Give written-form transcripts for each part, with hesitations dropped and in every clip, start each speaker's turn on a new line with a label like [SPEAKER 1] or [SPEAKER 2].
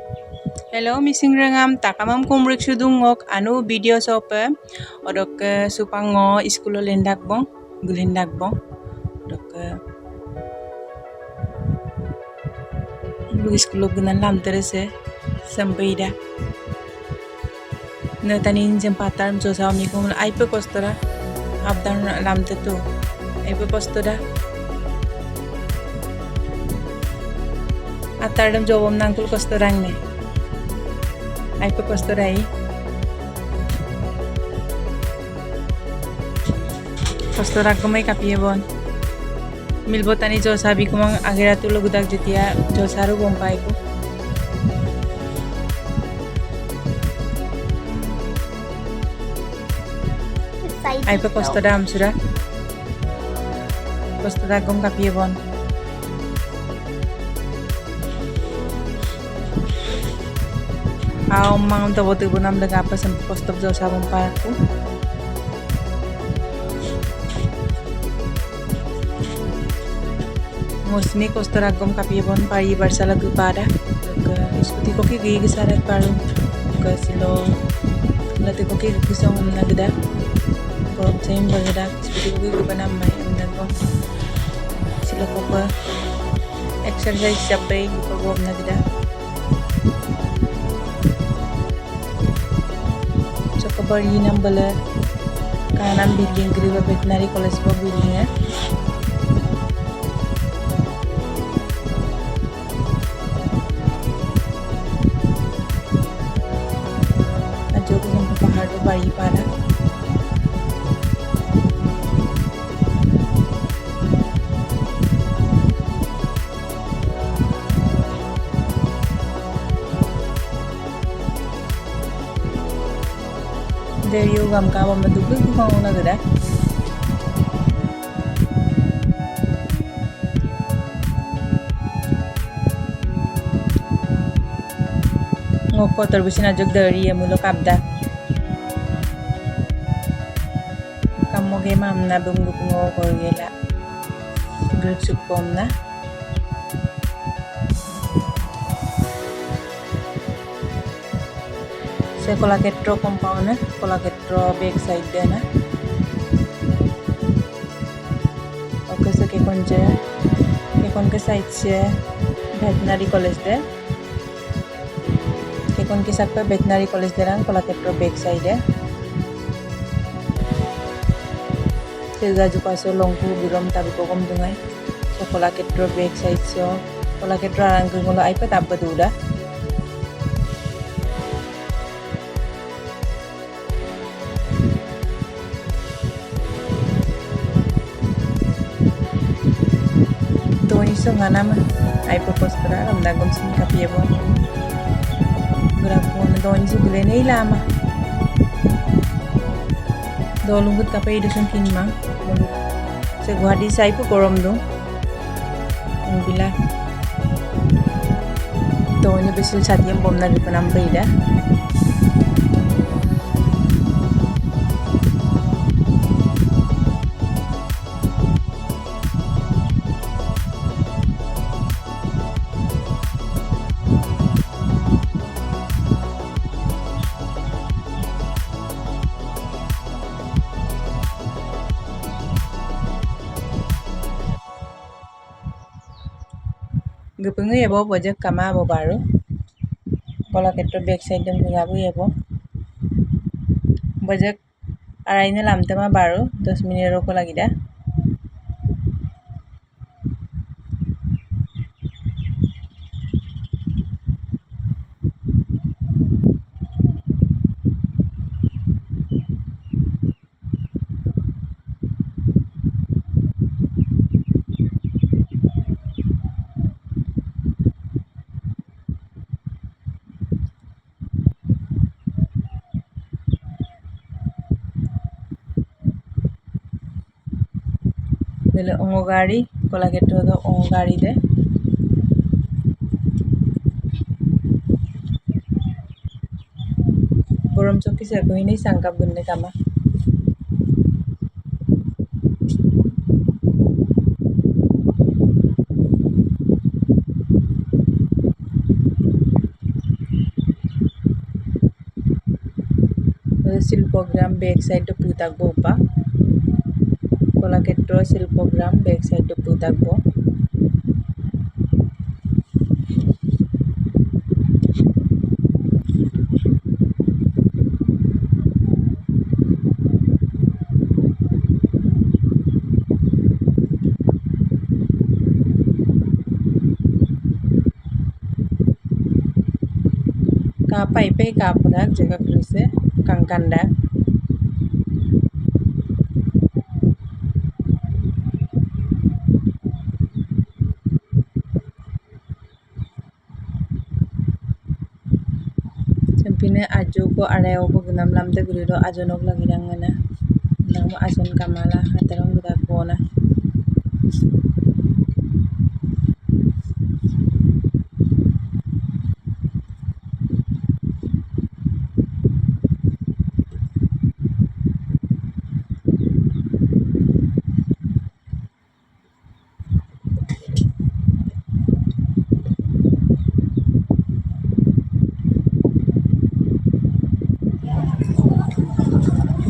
[SPEAKER 1] Hello, missing rangam takamam kumrik sudungok anu video sope odok supango iskulo lendak bong gulendak bong odok lu iskulo gunan lam terese sampai na tanin jempatan so sa mi kum ai pe postora abdan lam tetu ai pe postora atardam jobom nangkul kostorang ne ai pe postora ai postora kumai kapie bon milbo tani jo sabi kumang agera tu logudak jetia jo saru bompai ko ai pe postora amsura postora gum kapie bon Aw mang tabo tibo nam lega apa sem postop jo sabon parku Mosmi kostora gom kapie bon pari barsala gu pada iskuti ko ki gi sarat paru ka silo lati ko ki kusong nagda ko chain bagada iskuti ko gi banam mai amdan ko silo ko pa exercise sabai ko gom nagda Bari nambala kanan building griba veterinary college ba building hai ajo ko sam pahad bari para There you gam ka bam dugu ku kau na gada ngoko terbusin ajok dari mulo kabda kamu ge mam na bungu ngoko gela grup supom na se Kolaketro compound है Kolaketro back side दे ना और कैसे के कौन के side से veterinary college दे के कौन के साथ पे वेटनरी कॉलेज दे रहा Kolaketro back side है सेगा जो पासो लोंगकु बिरम ताबी को कम दूँगा so Kolaketro back side so Kolaketro Arang कुंगलो आई पे ताब बदूड़ा So nga naman ay postura ram dagom sin kapie bon grafo na don si bile nei lama dolungut kapai dusun kinma se guadi sai po korom do ang bila donya besil satiyam bom na ripanam baida Gupungu yabo bojak kama abo baru Kolaketro back side dem gabu yabo bojak araina lamtama baru 10 minit roko lagi dah Dele ongo gari Kolaketro do ongo gari de Borom choki se ko ini sangkap gunne kama Shilpagram back side পুই থাকবো উপা Kalakshetra Shilpagram back side পুই থাকবো kapai pe kapurak jaga krise kangkanda sampine ajo ko areo ko gnam lamte guriro ajonok lagi dangana nang ajon kamala hatarong gudak bona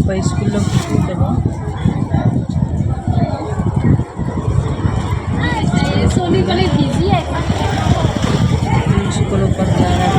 [SPEAKER 1] By school of people
[SPEAKER 2] Soni वाले busy है
[SPEAKER 1] school of Patara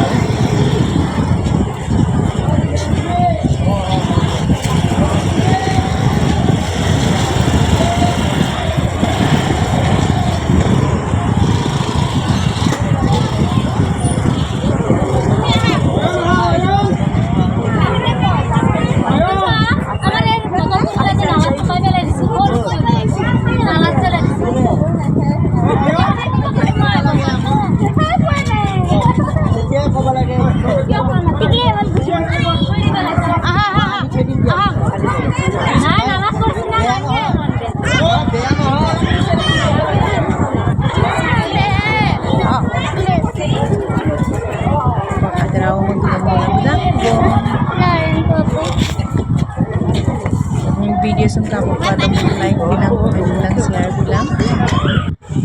[SPEAKER 1] video sung kamu pada like bilang, comment bilang, share bilang,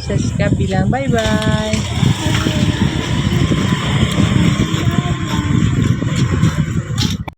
[SPEAKER 1] subscribe bilang, bye bye.